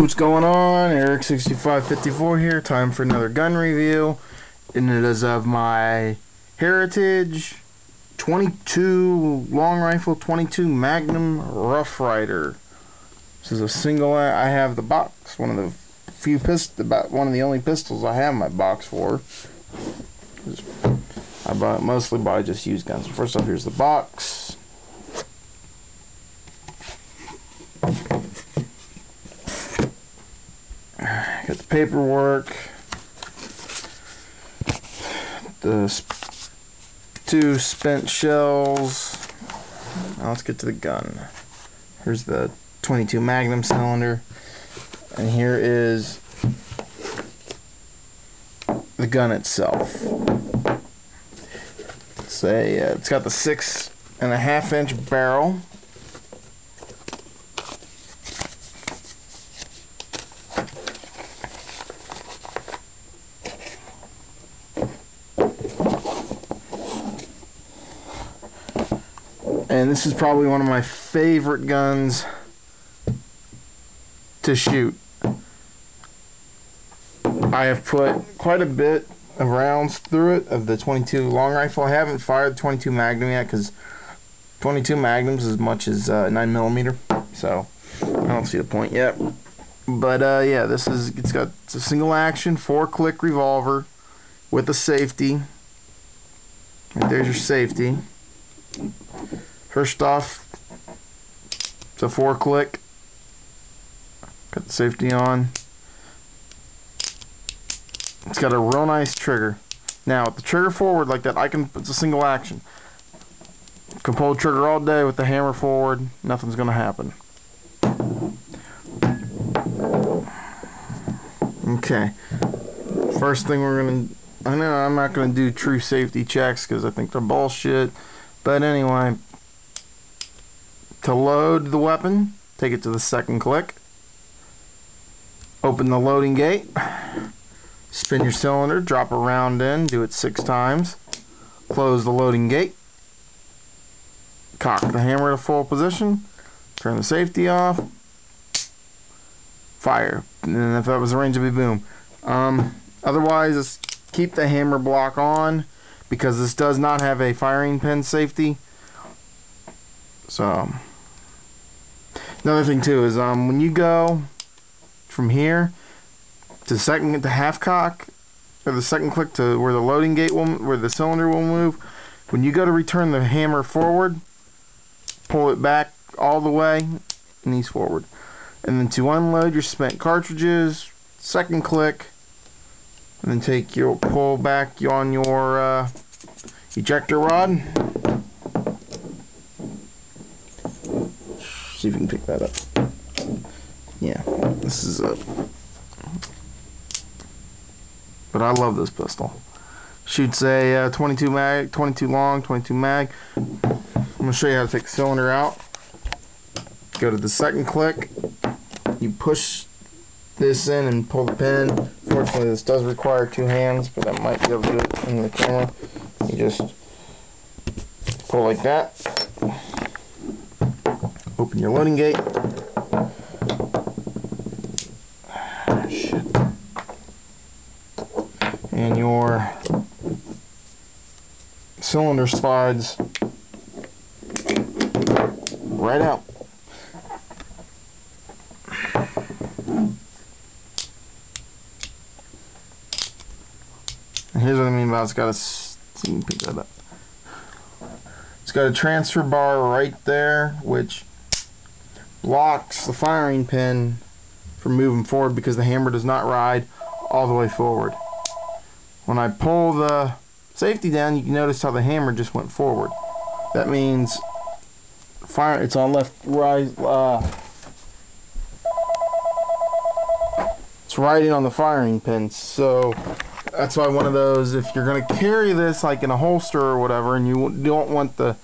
What's going on? Eric6554 here. Time for another gun review. And it is of my Heritage 22 long rifle 22 Magnum Rough Rider. This is a single. I have the box. One of the few one of the only pistols I have my box for. I mostly buy just used guns. First off, here's the box. Got the paperwork, the two spent shells. Now let's get to the gun. Here's the 22 Magnum cylinder, and here is the gun itself. It's got the 6.5-inch barrel. And this is probably one of my favorite guns to shoot. I have put quite a bit of rounds through it of the 22 long rifle. I haven't fired the 22 Magnum yet because 22 Magnums as much as 9mm, so I don't see the point yet. But yeah, it's a single action 4-click revolver with a safety. Right there's your safety. First off, it's a 4-click. Got the safety on. It's got a real nice trigger. Now, with the trigger forward like that, it's a single action. Can pull the trigger all day with the hammer forward. Nothing's gonna happen. Okay. First thing I know I'm not gonna do true safety checks because I think they're bullshit. But anyway, to load the weapon, take it to the second click. Open the loading gate. Spin your cylinder, drop a round in, do it 6 times. Close the loading gate. Cock the hammer to full position. Turn the safety off. Fire. And then if that was the range, it'd be boom. Otherwise, just keep the hammer block on because this does not have a firing pin safety. So, another thing too is when you go from here to half cock, or the second click to where the loading gate where the cylinder will move, when you go to return the hammer forward, pull it back all the way, knees forward, and then to unload your spent cartridges, second click, and then pull back on your ejector rod. See if you can pick that up. Yeah, this is a. But I love this pistol. Shoots a 22 long, 22 mag. I'm gonna show you how to take the cylinder out. Go to the second click. You push this in and pull the pin. Fortunately, this does require 2 hands, but I might be able to do it in the camera. You just pull like that. Open your loading gate. Shit. And your cylinder slides right out. And here's what I mean about it's got a, see if you can pick that up. It's got a transfer bar right there, which blocks the firing pin from moving forward because the hammer does not ride all the way forward. When I pull the safety down, you can notice how the hammer just went forward. That means it's on it's riding on the firing pin. So that's why one of those, if you're going to carry this like in a holster or whatever, and you don't want the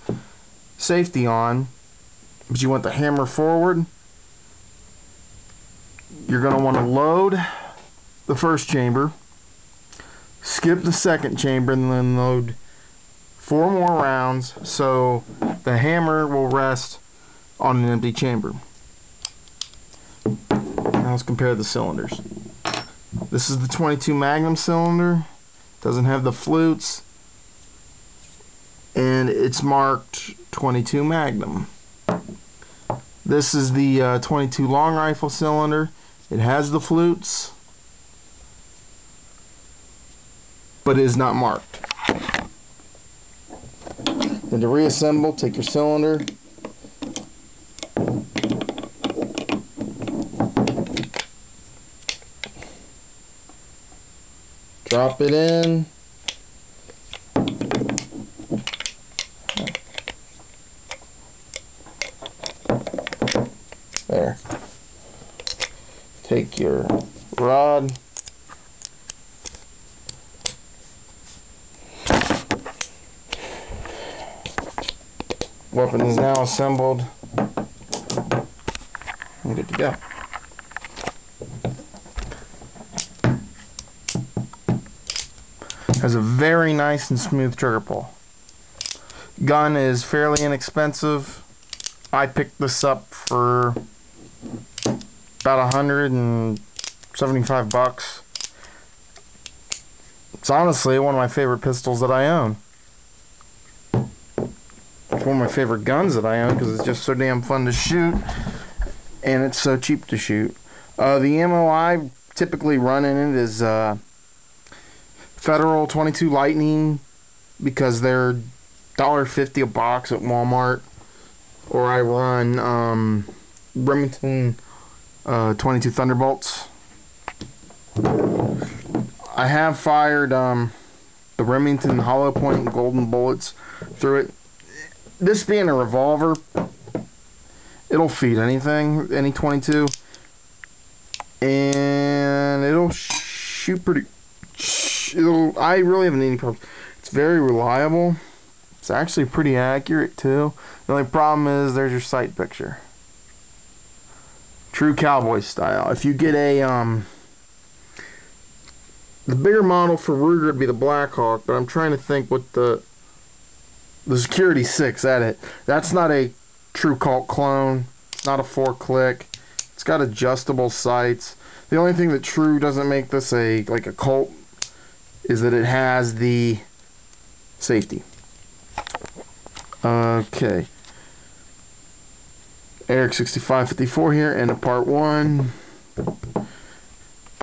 safety on, but you want the hammer forward, you're going to want to load the first chamber, skip the second chamber, and then load 4 more rounds so the hammer will rest on an empty chamber. Now let's compare the cylinders. This is the 22 Magnum cylinder. Doesn't have the flutes. And it's marked 22 Magnum. This is the 22 long rifle cylinder. It has the flutes, but it is not marked. Then to reassemble, take your cylinder, drop it in, there. Take your rod, weapon is now assembled and good to go. Has a very nice and smooth trigger pull. Gun is fairly inexpensive. I picked this up for about 175 bucks. It's honestly one of my favorite pistols that I own. It's one of my favorite guns that I own because it's just so damn fun to shoot and it's so cheap to shoot. The ammo I typically run in it is Federal 22 Lightning because they're $1.50 a box at Walmart, or I run Remington 22 Thunderbolts. I have fired the Remington Hollow Point Golden Bullets through it. This being a revolver, it'll feed anything, any 22, and it'll shoot pretty. I really haven't any problems. It's very reliable. It's actually pretty accurate too. The only problem is there's your sight picture. True cowboy style. If you get a the bigger model for Ruger would be the Blackhawk, but I'm trying to think what the Security 6 at it. That's not a true Colt clone. It's not a 4-click. It's got adjustable sights. The only thing that True doesn't make this like a Colt is that it has the safety. Okay. Eric 6554 here, and a part 1.